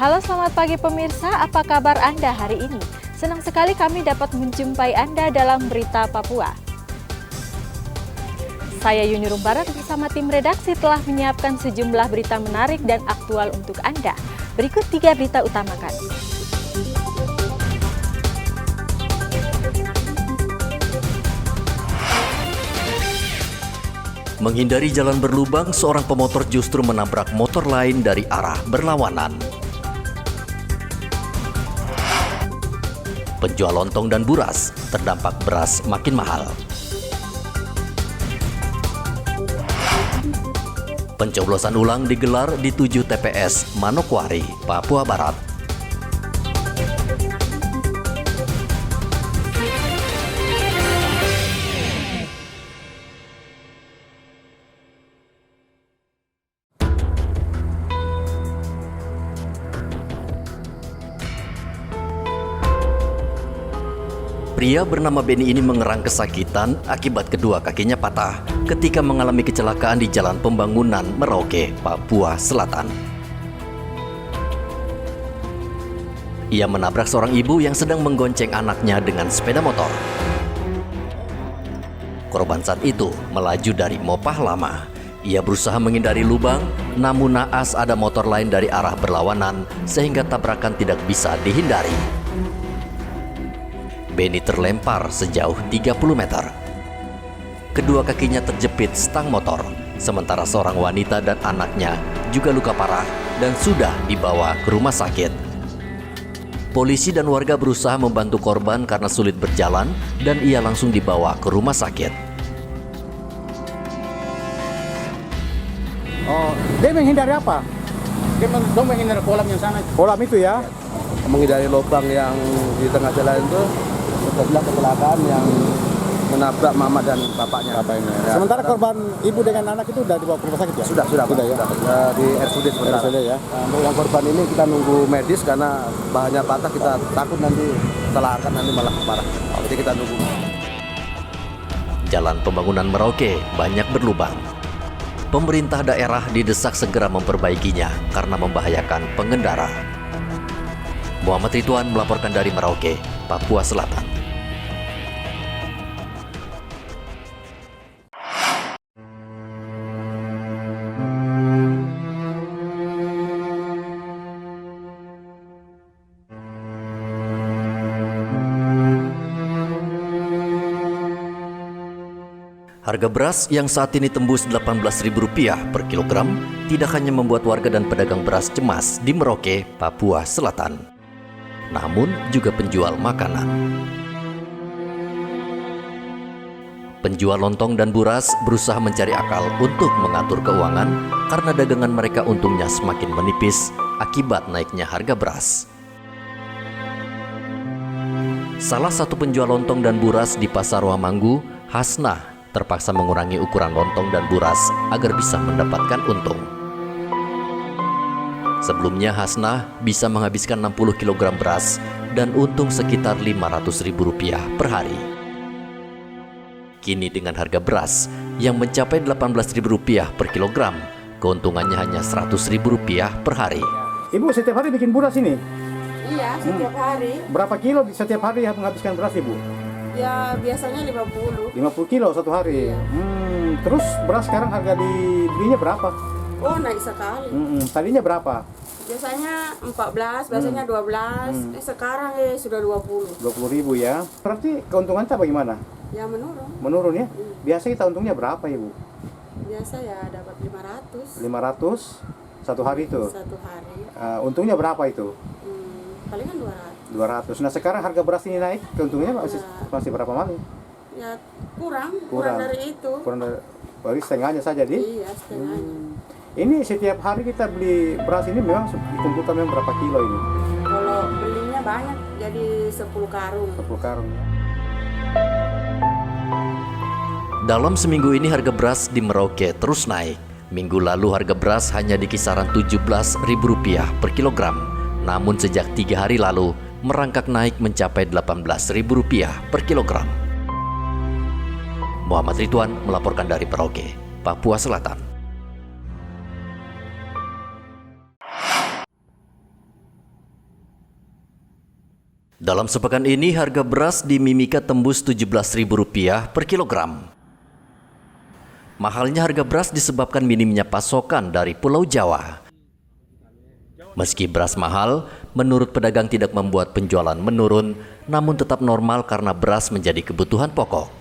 Halo, selamat pagi pemirsa, apa kabar Anda hari ini? Senang sekali kami dapat menjumpai Anda dalam Berita Papua. Saya Yuni Rumbarat bersama tim redaksi telah menyiapkan sejumlah berita menarik dan aktual untuk Anda. Berikut 3 berita utama kami. Menghindari jalan berlubang, seorang pemotor justru menabrak motor lain dari arah berlawanan. Penjual lontong dan buras terdampak beras makin mahal. Pencoblosan ulang digelar di 7 TPS Manokwari, Papua Barat. Pria bernama Beni ini mengerang kesakitan akibat kedua kakinya patah ketika mengalami kecelakaan di Jalan Pembangunan Merauke, Papua Selatan. Ia menabrak seorang ibu yang sedang menggonceng anaknya dengan sepeda motor. Korban saat itu melaju dari Mopah Lama. Ia berusaha menghindari lubang, namun naas ada motor lain dari arah berlawanan sehingga tabrakan tidak bisa dihindari. Beni terlempar sejauh 30 meter. Kedua kakinya terjepit stang motor, sementara seorang wanita dan anaknya juga luka parah dan sudah dibawa ke rumah sakit. Polisi dan warga berusaha membantu korban karena sulit berjalan dan ia langsung dibawa ke rumah sakit. Oh, dia menghindari apa? Dia menghindari kolam yang sana. Kolam itu ya? Menghindari lubang yang di tengah jalan itu. Setelah kecelakaan yang menabrak mama dan bapaknya. Ya. Sementara korban ibu dengan anak itu sudah dibawa ke rumah sakit ya? Sudah ya. Di RSUD sebentar. Ya. Untuk yang korban ini kita nunggu medis karena bahannya patah, kita takut nanti kecelakaan nanti malah parah. Jadi kita nunggu. Jalan Pembangunan Merauke banyak berlubang. Pemerintah daerah didesak segera memperbaikinya karena membahayakan pengendara. Muhammad Ridwan melaporkan dari Merauke, Papua Selatan. Harga beras yang saat ini tembus Rp18.000 per kilogram tidak hanya membuat warga dan pedagang beras cemas di Merauke, Papua Selatan, namun juga penjual makanan. Penjual lontong dan buras berusaha mencari akal untuk mengatur keuangan karena dagangan mereka untungnya semakin menipis akibat naiknya harga beras. Salah satu penjual lontong dan buras di Pasar Wamanggu, Hasnah, terpaksa mengurangi ukuran lontong dan buras agar bisa mendapatkan untung. Sebelumnya Hasnah bisa menghabiskan 60 kg beras dan untung sekitar Rp500.000 per hari. Kini dengan harga beras yang mencapai Rp18.000 per kilogram, keuntungannya hanya Rp100.000 per hari. Ibu setiap hari bikin buras ini? Iya, setiap hari. Berapa kilo setiap hari menghabiskan beras ibu? Ya biasanya 50. 50 kilo satu hari? Iya. Terus beras sekarang harga dibelinya berapa? Oh, naik sekali. Tadinya berapa? Biasanya 14, biasanya 12. Sekarang sudah 20. 20.000 ya. Berarti keuntungan kita bagaimana? Ya menurun. Menurun ya? Biasa kita untungnya berapa ibu? Biasa ya dapat 500. 500 satu hari itu? Satu hari. Untungnya berapa itu? Palingan 200. 200. Nah sekarang harga beras ini naik, keuntungannya masih berapa kali? Ya kurang dari itu. Kurang dari, berarti setengahnya saja di? Iya, setengahnya. Ini setiap hari kita beli beras ini memang dikumpulkan memang berapa kilo ini? Kalau belinya banyak, jadi 10 karung. 10 karung. Dalam seminggu ini harga beras di Merauke terus naik. Minggu lalu harga beras hanya di kisaran Rp17.000 per kilogram. Namun sejak 3 hari lalu merangkak naik mencapai Rp18.000 per kilogram. Muhammad Ridwan melaporkan dari Merauke, Papua Selatan. Dalam sepekan ini harga beras di Mimika tembus Rp17.000 per kilogram. Mahalnya harga beras disebabkan minimnya pasokan dari Pulau Jawa. Meski beras mahal, menurut pedagang tidak membuat penjualan menurun, namun tetap normal karena beras menjadi kebutuhan pokok.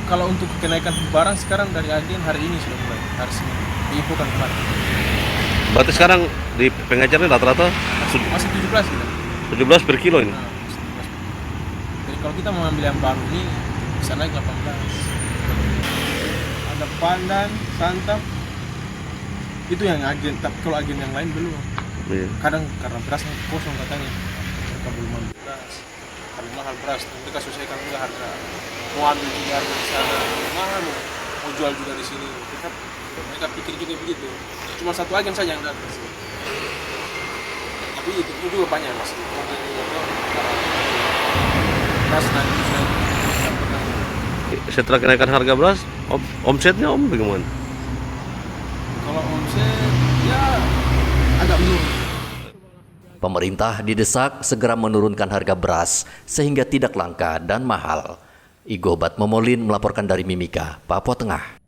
Kalau untuk kenaikan barang sekarang dari agen hari ini sudah mulai, hari Senin, diinfokan kemarin. Berarti sekarang di pengejarnya rata-rata Masih 17 gitu. 17 per kilo ini? Nah, masih 17. Jadi kalau kita mau ambil yang baru ini, bisa naik 18. Ada pandan, santap, itu yang agen, tapi kalau agen yang lain belum. Kadang karena berasnya kosong katanya, mereka belum ambil beras. Kalau mahal beras, mereka sesuaikan juga harga. Mau ambil juga harga di sana, mahal mau jual juga di sini. Mereka pikir juga begitu. Cuma satu agen saja yang datang. Tapi itu juga banyak mas. Beras naik. Setelah kenaikan harga beras, omsetnya bagaimana? Kalau omset ya agak menurun. Pemerintah didesak segera menurunkan harga beras sehingga tidak langka dan mahal. Igo Batmomolin melaporkan dari Mimika, Papua Tengah.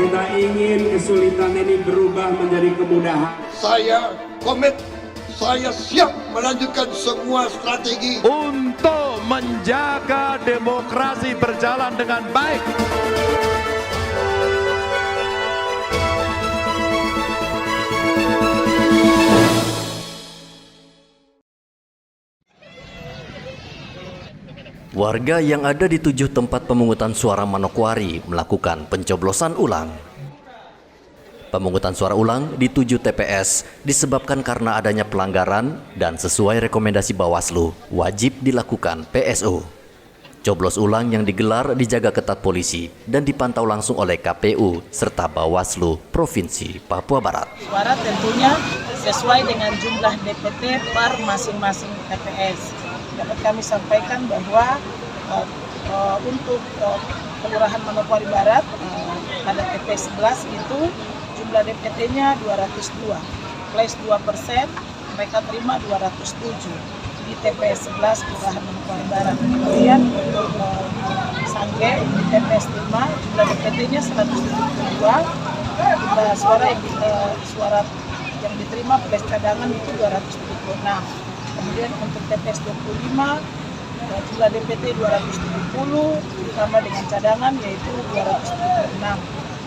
Kita ingin kesulitan ini berubah menjadi kemudahan. Saya komit, saya siap melanjutkan semua strategi untuk menjaga demokrasi berjalan dengan baik. Warga yang ada di 7 tempat pemungutan suara Manokwari melakukan pencoblosan ulang. Pemungutan suara ulang di 7 TPS disebabkan karena adanya pelanggaran dan sesuai rekomendasi Bawaslu wajib dilakukan PSU. Coblos ulang yang digelar dijaga ketat polisi dan dipantau langsung oleh KPU serta Bawaslu Provinsi Papua Barat. Suara tentunya sesuai dengan jumlah DPT per masing-masing TPS. Dapat kami sampaikan bahwa untuk Kelurahan Manokwari Barat pada TPS 11 itu jumlah DPT-nya 202, plus 2%, mereka terima 207 di TPS 11 Kelurahan Manokwari Barat. Kemudian untuk Sangge di TPS 5 jumlah DPT-nya 172, jumlah suara yang diterima plus cadangan itu 276. Kemudian untuk TPS 25 jumlah DPT 270 ditambah dengan cadangan yaitu 276.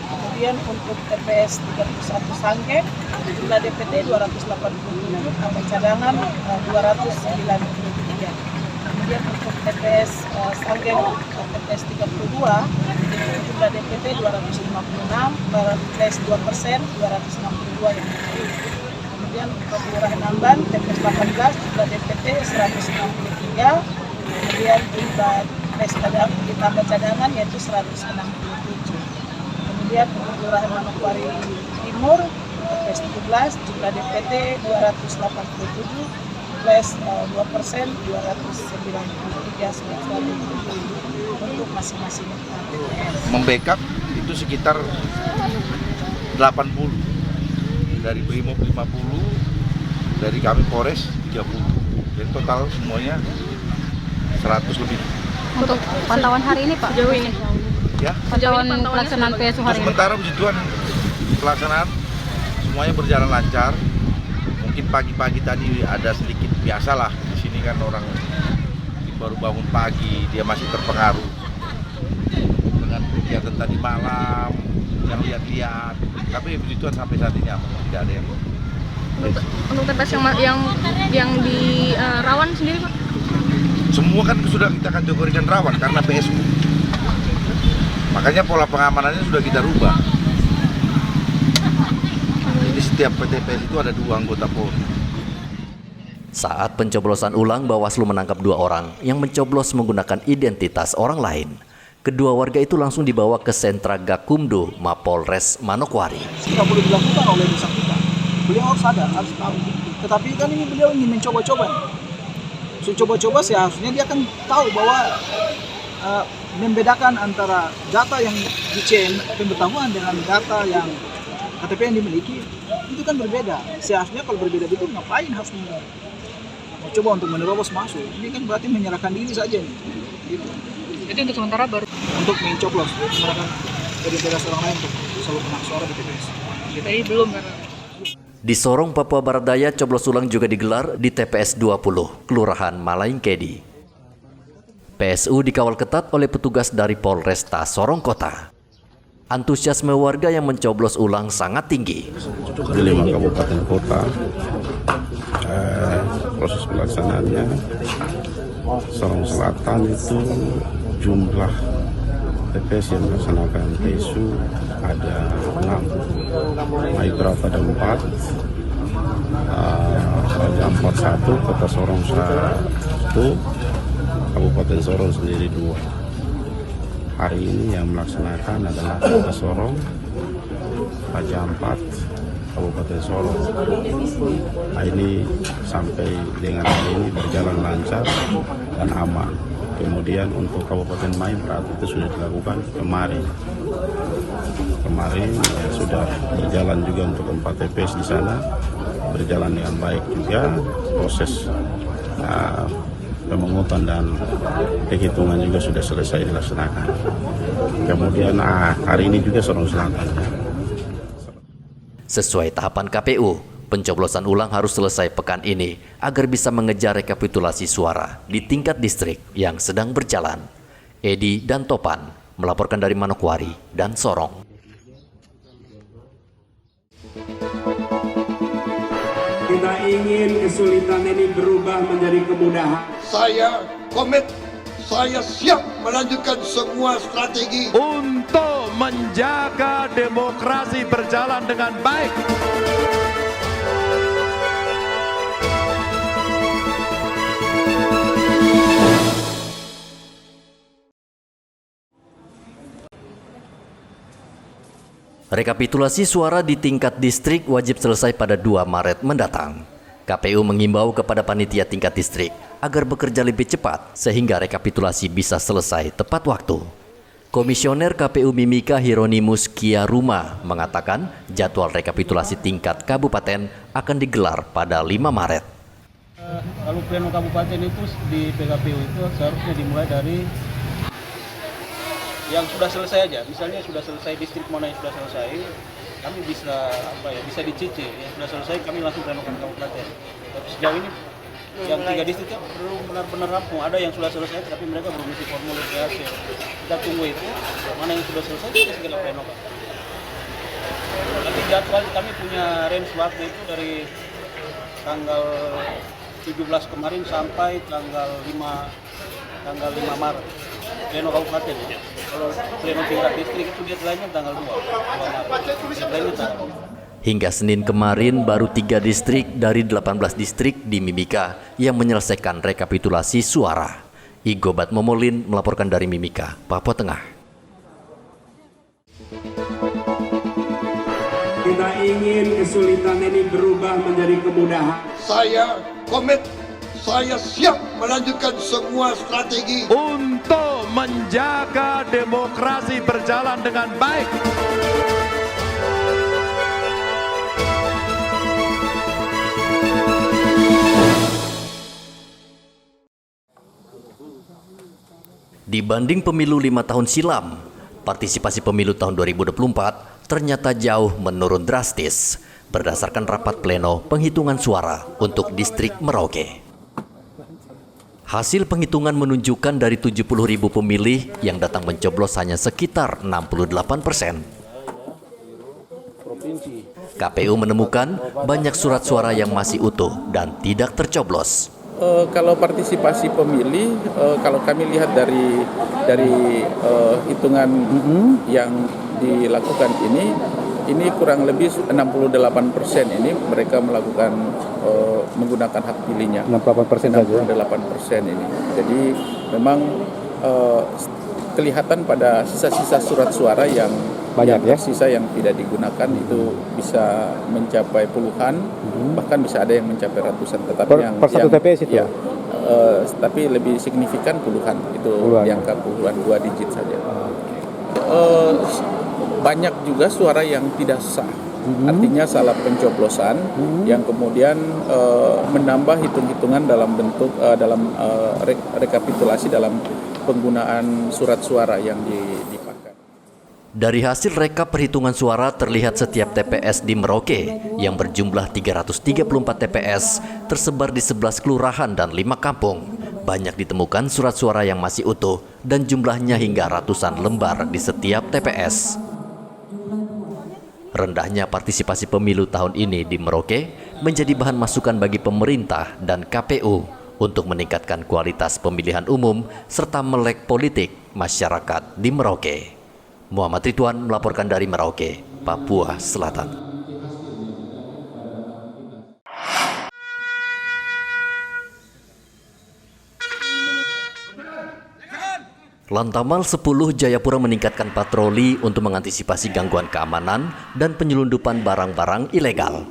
Kemudian untuk TPS 31 Sangke jumlah DPT 287 tambah cadangan 293. Kemudian untuk TPS Sangke TPS 32 jumlah DPT 256 plus 2% 262 yang diterima. Kemudian untuk Kelurahan Namban TPS 18 jumlah DPT 163, kemudian jumlah tes ditambah cadangan yaitu 167. Kemudian untuk Kelurahan Manokwari Timur TPS 17 jumlah DPT 287 plus 2% 293 untuk masing-masing TPS. membackup itu sekitar 80. Dari Brimob 50, dari kami Polres 30. Jadi total semuanya 100 lebih. Untuk pantauan hari ini Pak? Sejauh ini? Ya. Pantauan pelaksanaan PSU hari ini? Sementara puji Tuhan pelaksanaan semuanya berjalan lancar. Mungkin pagi-pagi tadi ada sedikit biasalah. Di sini kan orang baru bangun pagi, dia masih terpengaruh dengan kegiatan tadi malam, yang lihat-lihat. Tapi puji Tuhan sampai saat ini tidak ada yang. Untuk TPS yang di rawan sendiri Pak? Semua kan sudah kita kategorikan rawan karena PSU. Makanya pola pengamanannya sudah kita rubah. Jadi setiap TPS itu ada 2 anggota Polri. Saat pencoblosan ulang, Bawaslu menangkap 2 orang yang mencoblos menggunakan identitas orang lain. Kedua warga itu langsung dibawa ke sentra Gakumdu, Mapolres Manokwari. Tidak boleh dilakukan oleh bersangkutan. Beliau harus ada, harus tahu. Tetapi kan ini beliau ingin mencoba-coba. Coba-coba seharusnya dia akan tahu bahwa membedakan antara data yang di chain pemberitahuan dengan data yang KTP yang dimiliki itu kan berbeda. Seharusnya kalau berbeda itu ngapain harus mau coba untuk menerobos masuk? Ini kan berarti menyerahkan diri saja nih. Gitu. Itu untuk sementara baru untuk mencoblos, menyerahkan identitas orang lain untuk selalu kena suara di TPS. kita ini belum karena Di Sorong, Papua Barat Daya, coblos ulang juga digelar di TPS 20, Kelurahan Malaingkedi. PSU dikawal ketat oleh petugas dari Polresta Sorong Kota. Antusiasme warga yang mencoblos ulang sangat tinggi. Di 5 kabupaten kota, proses pelaksanaannya Sorong Selatan itu jumlah TPS yang melaksanakan PSU ada 6, Maibrata ada 4, Raja 41, Kota Sorong 1, Kabupaten Sorong sendiri 2. Hari ini yang melaksanakan adalah Kota Sorong, Raja 4, Kabupaten Sorong. Nah, ini sampai dengan hari ini berjalan lancar dan aman. Kemudian untuk Kabupaten Maibrata itu sudah dilakukan kemarin ya, sudah berjalan juga untuk 4 TPS di sana, berjalan dengan baik juga proses pemungutan dan penghitungan juga sudah selesai dilaksanakan. Kemudian hari ini juga Sorong Selatan. Sesuai tahapan KPU, pencoblosan ulang harus selesai pekan ini agar bisa mengejar rekapitulasi suara di tingkat distrik yang sedang berjalan. Edi dan Topan melaporkan dari Manokwari dan Sorong. Kita ingin kesulitan ini berubah menjadi kemudahan. Saya komit, saya siap melanjutkan semua strategi untuk menjaga demokrasi berjalan dengan baik. Rekapitulasi suara di tingkat distrik wajib selesai pada 2 Maret mendatang. KPU mengimbau kepada panitia tingkat distrik agar bekerja lebih cepat sehingga rekapitulasi bisa selesai tepat waktu. Komisioner KPU Mimika Hieronymus Kiaruma mengatakan jadwal rekapitulasi tingkat kabupaten akan digelar pada 5 Maret. Kalau pleno kabupaten itu di PKPU itu seharusnya dimulai dari yang sudah selesai aja. Misalnya sudah selesai distrik mana yang sudah selesai, kami bisa bisa dicicil. Yang sudah selesai kami langsung plenokan kabupaten. Tapi sejauh ini yang 3 distrik belum benar-benar rampung. Ada yang sudah selesai tapi mereka belum isi formulir PAC. Kita tunggu itu, mana yang sudah selesai kita segera plenokan. Nanti jadwal kami punya range waktu itu dari tanggal 17 kemarin sampai tanggal 5 Maret. Pleno kabupaten ya. Kalau pleno tingkat distrik itu deadline-nya tanggal 2 Maret. Deadline-nya tanggal 2. Hingga Senin kemarin baru 3 distrik dari 18 distrik di Mimika yang menyelesaikan rekapitulasi suara. Igobat Momolin melaporkan dari Mimika, Papua Tengah. Kita ingin kesulitan ini berubah menjadi kemudahan. saya komit, saya siap melanjutkan semua strategi untuk menjaga demokrasi berjalan dengan baik. Dibanding pemilu 5 tahun silam, partisipasi pemilu tahun 2024 ternyata jauh menurun drastis berdasarkan rapat pleno penghitungan suara untuk distrik Merauke. Hasil penghitungan menunjukkan dari 70.000 pemilih yang datang mencoblos hanya sekitar 68%. KPU menemukan banyak surat suara yang masih utuh dan tidak tercoblos. Kalau partisipasi pemilih, kalau kami lihat dari hitungan yang dilakukan ini kurang lebih 68% ini mereka melakukan menggunakan hak pilihnya. 68% saja. 68% ini. Jadi memang kelihatan pada sisa-sisa surat suara yang banyak ya, sisa yang tidak digunakan itu bisa mencapai puluhan, bahkan bisa ada yang mencapai ratusan. Tetapi per satu TPS itu ya, tapi lebih signifikan puluhan, itu di angka puluhan, 2 digit saja. Banyak juga suara yang tidak sah. artinya salah pencoblosan yang kemudian menambah hitung-hitungan dalam bentuk rekapitulasi dalam penggunaan surat suara yang dipakai. Dari hasil rekap perhitungan suara terlihat setiap TPS di Merauke yang berjumlah 334 TPS tersebar di 11 kelurahan dan 5 kampung. Banyak ditemukan surat suara yang masih utuh dan jumlahnya hingga ratusan lembar di setiap TPS. Rendahnya partisipasi pemilu tahun ini di Merauke menjadi bahan masukan bagi pemerintah dan KPU untuk meningkatkan kualitas pemilihan umum serta melek politik masyarakat di Merauke. Muhammad Ridwan melaporkan dari Merauke, Papua Selatan. Lantamal 10 Jayapura meningkatkan patroli untuk mengantisipasi gangguan keamanan dan penyelundupan barang-barang ilegal.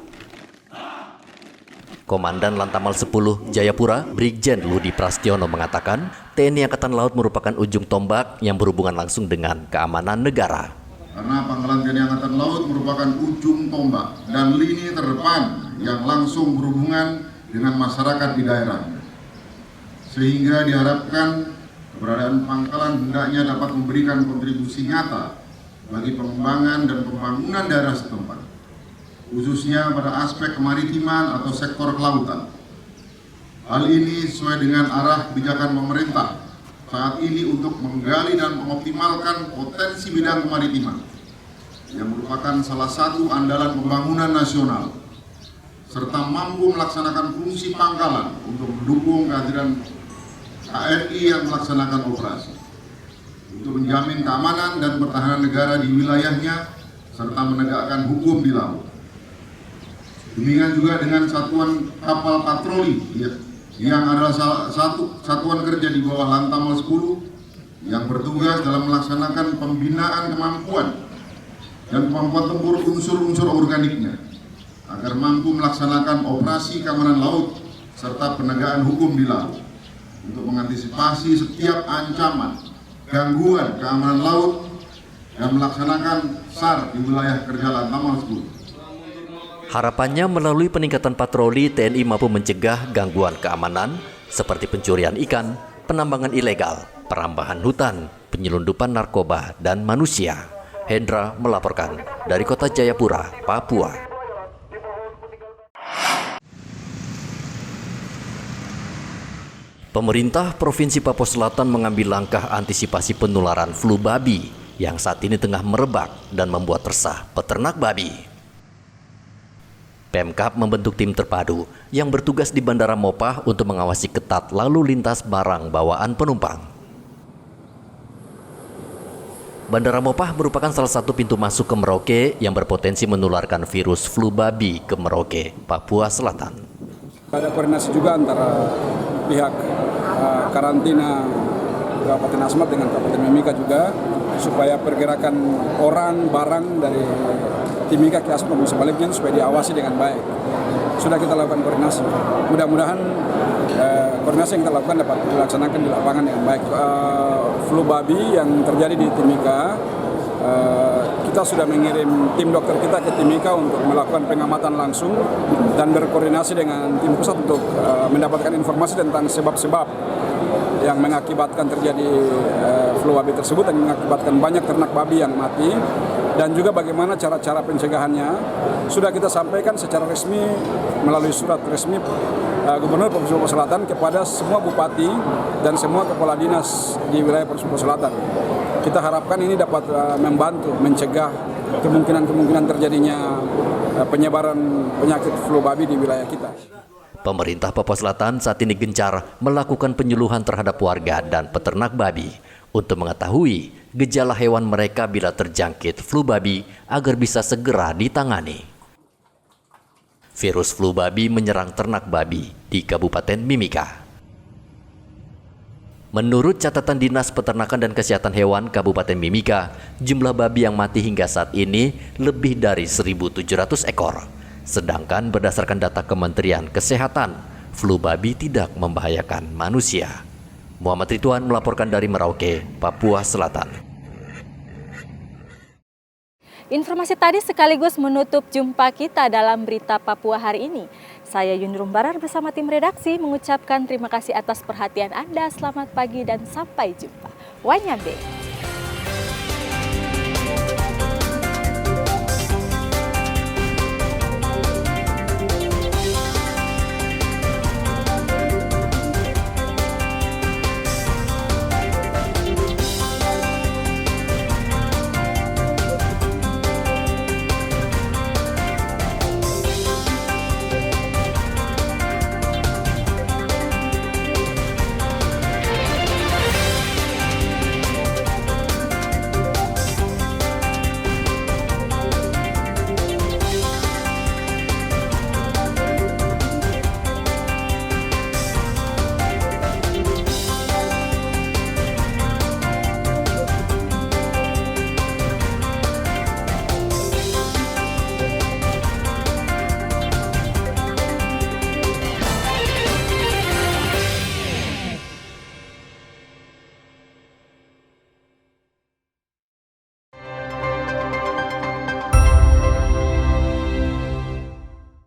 Komandan Lantamal 10 Jayapura, Brigjen Ludi Prastiono mengatakan, TNI Angkatan Laut merupakan ujung tombak yang berhubungan langsung dengan keamanan negara. Karena Pangkalan TNI Angkatan Laut merupakan ujung tombak dan lini terdepan yang langsung berhubungan dengan masyarakat di daerah. Sehingga diharapkan keberadaan pangkalan hendaknya dapat memberikan kontribusi nyata bagi pengembangan dan pembangunan daerah setempat, khususnya pada aspek kemaritiman atau sektor kelautan. Hal ini sesuai dengan arah kebijakan pemerintah saat ini untuk menggali dan mengoptimalkan potensi bidang kemaritiman yang merupakan salah satu andalan pembangunan nasional, serta mampu melaksanakan fungsi pangkalan untuk mendukung kehadiran KRI yang melaksanakan operasi untuk menjamin keamanan dan pertahanan negara di wilayahnya serta menegakkan hukum di laut. Demikian juga dengan satuan kapal patroli yang adalah satu satuan kerja di bawah Lantamal 10 yang bertugas dalam melaksanakan pembinaan kemampuan dan kemampuan tempur unsur-unsur organiknya agar mampu melaksanakan operasi keamanan laut serta penegakan hukum di laut untuk mengantisipasi setiap ancaman, gangguan keamanan laut dan melaksanakan SAR di wilayah kerja Lantamal 10. Harapannya melalui peningkatan patroli, TNI mampu mencegah gangguan keamanan seperti pencurian ikan, penambangan ilegal, perambahan hutan, penyelundupan narkoba, dan manusia. Hendra melaporkan dari Kota Jayapura, Papua. Pemerintah Provinsi Papua Selatan mengambil langkah antisipasi penularan flu babi yang saat ini tengah merebak dan membuat resah peternak babi. Pemkab membentuk tim terpadu yang bertugas di Bandara Mopah untuk mengawasi ketat lalu lintas barang bawaan penumpang. Bandara Mopah merupakan salah satu pintu masuk ke Merauke yang berpotensi menularkan virus flu babi ke Merauke, Papua Selatan. Ada koordinasi juga antara pihak karantina Kabupaten Asmat dengan Kabupaten Mimika juga supaya pergerakan orang, barang dari Timika ke Asmat dan sebaliknya supaya diawasi dengan baik. Sudah kita lakukan koordinasi. Mudah-mudahan koordinasi yang kita lakukan dapat dilaksanakan di lapangan dengan baik. Flu babi yang terjadi di Timika, kita sudah mengirim tim dokter kita ke Timika untuk melakukan pengamatan langsung dan berkoordinasi dengan tim pusat untuk mendapatkan informasi tentang sebab-sebab yang mengakibatkan terjadi flu babi tersebut dan mengakibatkan banyak ternak babi yang mati, dan juga bagaimana cara-cara pencegahannya sudah kita sampaikan secara resmi melalui surat resmi Gubernur Provinsi Papua Selatan kepada semua bupati dan semua kepala dinas di wilayah Provinsi Papua Selatan. Kita harapkan ini dapat membantu mencegah kemungkinan terjadinya penyebaran penyakit flu babi di wilayah kita. Pemerintah Papua Selatan saat ini gencar melakukan penyuluhan terhadap warga dan peternak babi untuk mengetahui gejala hewan mereka bila terjangkit flu babi agar bisa segera ditangani. Virus flu babi menyerang ternak babi di Kabupaten Mimika. Menurut catatan Dinas Peternakan dan Kesehatan Hewan Kabupaten Mimika, jumlah babi yang mati hingga saat ini lebih dari 1.700 ekor. Sedangkan berdasarkan data Kementerian Kesehatan, flu babi tidak membahayakan manusia. Muhammad Ridwan melaporkan dari Merauke, Papua Selatan. Informasi tadi sekaligus menutup jumpa kita dalam Berita Papua hari ini. Saya Yunrum Barar bersama tim redaksi mengucapkan terima kasih atas perhatian Anda. Selamat pagi dan sampai jumpa. Wanyambe.